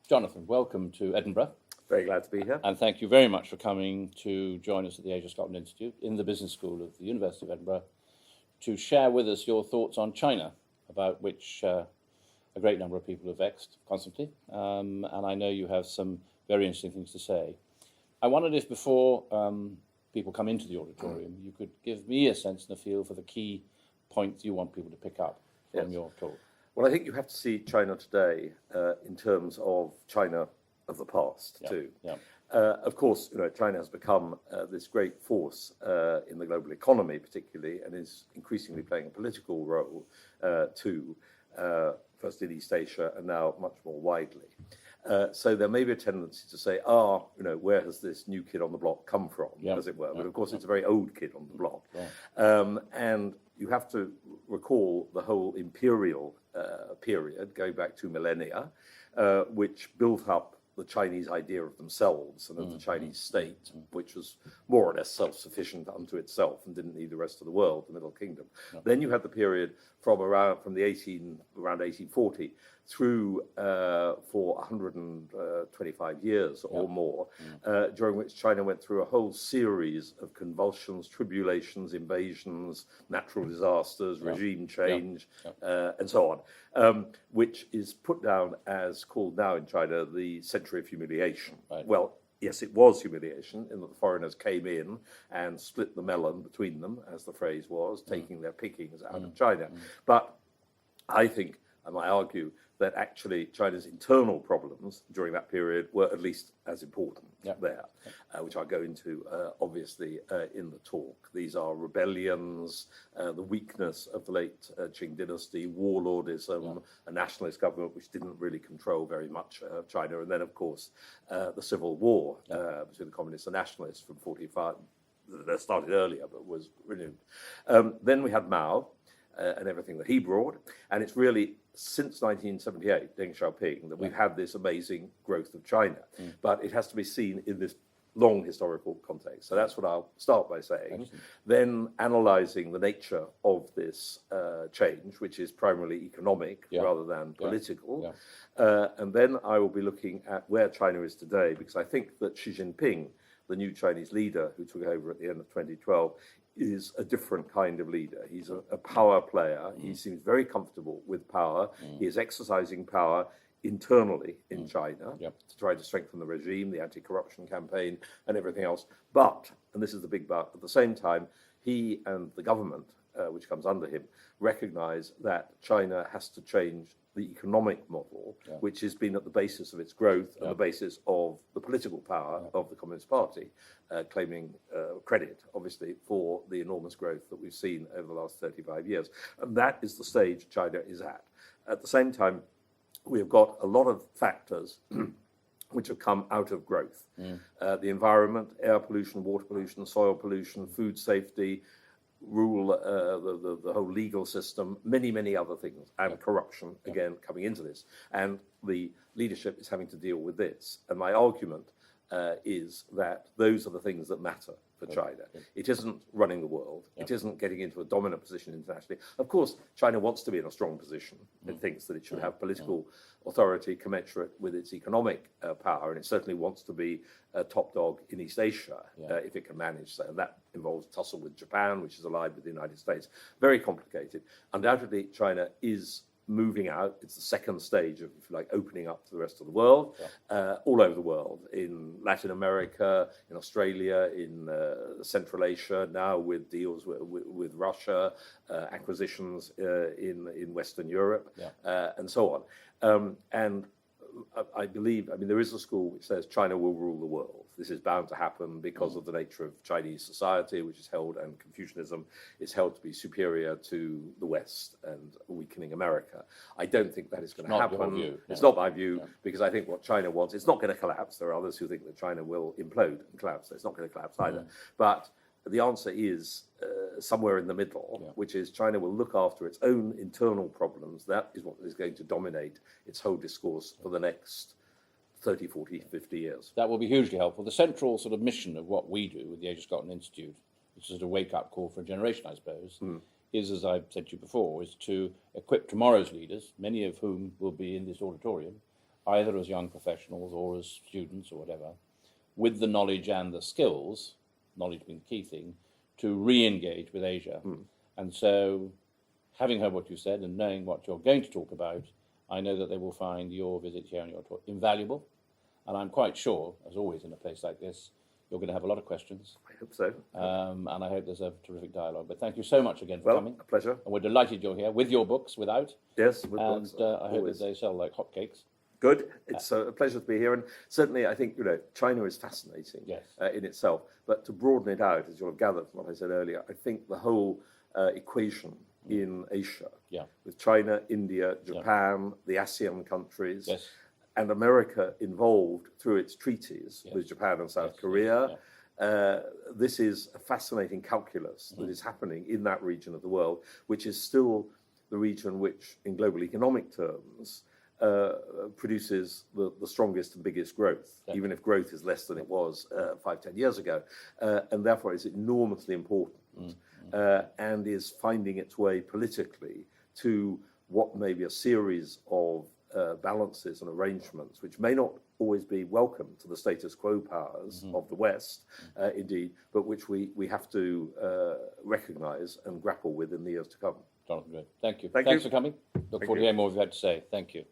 Jonathan, welcome to Edinburgh. Very glad to be here. And thank you very much for coming to join us at the Age of Scotland Institute in the Business School of the University of Edinburgh to share with us your thoughts on China, about which a great number of people are vexed constantly. And I know you have some very interesting things to say. I wondered if before people come into the auditorium, you could give me a sense and a feel for the key points you want people to pick up from your talk. Well, I think you have to see China today in terms of China of the past too. Of course, China has become this great force in the global economy, particularly, and is increasingly playing a political role too, first in East Asia and now much more widely. So there may be a tendency to say, where has this new kid on the block come from, as it were? But of course, it's a very old kid on the block. And you have to recall the whole imperial period, going back 2 millennia, which built up the Chinese idea of themselves and of the Chinese state, which was more or less self-sufficient unto itself and didn't need the rest of the world, the Middle Kingdom. Then you had the period from around 1840 through for 125 years or more, during which China went through a whole series of convulsions, tribulations, invasions, natural disasters, regime change, and so on, which is put down as called now in China the century of humiliation. Well, yes, it was humiliation in that the foreigners came in and split the melon between them, as the phrase was, taking their pickings out of China. But I think, and I argue, that actually China's internal problems during that period were at least as important there, which I'll go into obviously in the talk. These are rebellions, the weakness of the late Qing dynasty, warlordism, a nationalist government which didn't really control very much of China, and then of course the civil war between the communists and nationalists from 45, that started earlier but was renewed. Then we had Mao, and everything that he brought. And it's really since 1978, Deng Xiaoping, that we've had this amazing growth of China. But it has to be seen in this long historical context. So that's what I'll start by saying. Then analysing the nature of this change, which is primarily economic rather than political. And then I will be looking at where China is today, because I think that Xi Jinping, the new Chinese leader who took over at the end of 2012, is a different kind of leader. He's a power player. He seems very comfortable with power. He is exercising power internally in China to try to strengthen the regime, the anti-corruption campaign, and everything else. But, and this is the big but, at the same time, he and the government, which comes under him, recognize that China has to change the economic model, which has been at the basis of its growth and the basis of the political power of the Communist Party, claiming credit, obviously, for the enormous growth that we've seen over the last 35 years. And that is the stage China is at. At the same time, we have got a lot of factors which have come out of growth. The environment, air pollution, water pollution, soil pollution, food safety, rule, the whole legal system, many other things, and corruption, again, coming into this. And the leadership is having to deal with this. And my argument is that those are the things that matter for China. It isn't running the world. It isn't getting into a dominant position internationally. Of course, China wants to be in a strong position. It thinks that it should have political authority commensurate with its economic power, and it certainly wants to be a top dog in East Asia if it can manage so. And that involves tussle with Japan, which is allied with the United States. Very complicated. Undoubtedly, China is moving out. It's the second stage of, if you like, opening up to the rest of the world, all over the world, in Latin America, in Australia, in Central Asia, now with deals with Russia, acquisitions in Western Europe, and so on. And I believe, there is a school which says China will rule the world. This is bound to happen because of the nature of Chinese society, which is held, and Confucianism is held to be superior to the West and weakening America. I don't think that is going to happen. It's not my view, because I think what China wants, it's not going to collapse. There are others who think that China will implode and collapse. It's not going to collapse either. But the answer is somewhere in the middle, which is China will look after its own internal problems. That is what is going to dominate its whole discourse for the next 30, 40, 50 years. That will be hugely helpful. The central sort of mission of what we do with the Age of Scotland Institute, which is a wake-up call for a generation, I suppose, is, as I've said to you before, is to equip tomorrow's leaders, many of whom will be in this auditorium, either as young professionals or as students or whatever, with the knowledge and the skills, knowledge being the key thing, to re-engage with Asia. And so, having heard what you said and knowing what you're going to talk about, I know that they will find your visit here and your talk invaluable. And I'm quite sure, as always in a place like this, you're going to have a lot of questions. I hope so. And I hope there's a terrific dialogue. But thank you so much again for coming. A pleasure. And we're delighted you're here with your books, without. Yes, with books. And I hope that they sell like hotcakes. Good. It's a pleasure to be here. And certainly, I think, China is fascinating in itself. But to broaden it out, as you'll have gathered from what I said earlier, I think the whole equation in Asia, with China, India, Japan, the ASEAN countries, and America involved through its treaties with Japan and South Korea. This is a fascinating calculus that is happening in that region of the world, which is still the region which, in global economic terms, produces the strongest and biggest growth, even if growth is less than it was 5-10 years ago, and therefore is enormously important and is finding its way politically to what may be a series of balances and arrangements which may not always be welcome to the status quo powers of the West, indeed, but which we have to recognise and grapple with in the years to come. Jonathan, great. Thank you. Thanks for coming. Look forward to hearing more of you had to say. Thank you.